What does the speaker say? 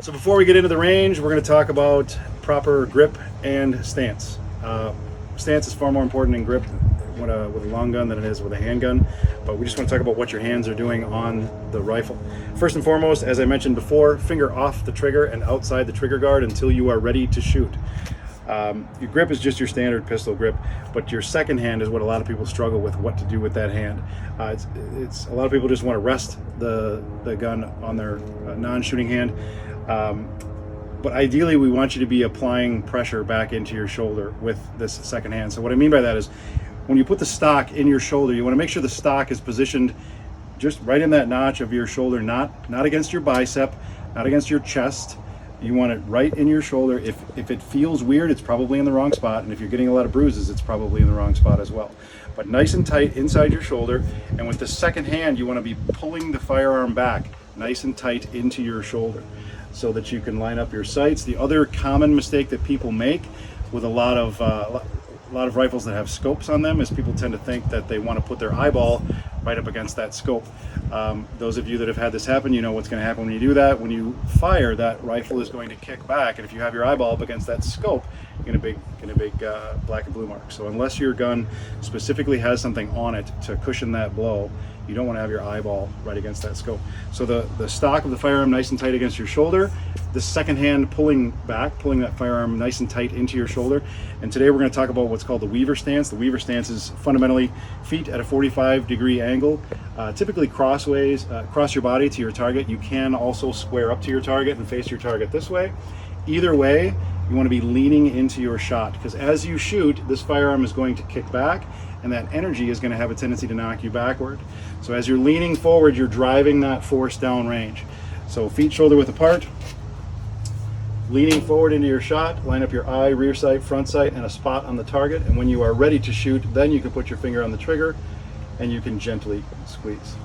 So before we get into the range, we're going to talk about proper grip and stance. Stance is far more important in grip with a long gun than it is with a handgun, but we just want to talk about what your hands are doing on the rifle. First and foremost, as I mentioned before, finger off the trigger and outside the trigger guard until you are ready to shoot. Your grip is just your standard pistol grip, but your second hand is what a lot of people struggle with, what to do with that hand. It's a lot of people just want to rest the gun on their non-shooting hand. But ideally we want you to be applying pressure back into your shoulder with this second hand. So what I mean by that is when you put the stock in your shoulder, you want to make sure the stock is positioned just right in that notch of your shoulder, not against your bicep, not against your chest. You want it right in your shoulder. If it feels weird, it's probably in the wrong spot, and if you're getting a lot of bruises, it's probably in the wrong spot as well. But nice and tight inside your shoulder, and with the second hand you want to be pulling the firearm back nice and tight into your shoulder so that you can line up your sights. The other common mistake that people make with a lot of rifles that have scopes on them is people tend to think that they want to put their eyeball right up against that scope. Those of you that have had this happen, you know what's going to happen when you do that. When you fire, that rifle is going to kick back, and if you have your eyeball up against that scope, you're going to get a big black and blue mark. So unless your gun specifically has something on it to cushion that blow, you don't want to have your eyeball right against that scope. So the stock of the firearm nice and tight against your shoulder, the second hand pulling that firearm nice and tight into your shoulder. And today we're going to talk about what's called the Weaver stance. The Weaver stance is fundamentally feet at a 45-degree angle, typically cross your body to your target. You can also square up to your target and face your target this way. Either way, you want to be leaning into your shot, because as you shoot, this firearm is going to kick back, and that energy is going to have a tendency to knock you backward. So as you're leaning forward, you're driving that force down range. So feet shoulder width apart, leaning forward into your shot, line up your eye, rear sight, front sight, and a spot on the target. And when you are ready to shoot, then you can put your finger on the trigger and you can gently squeeze.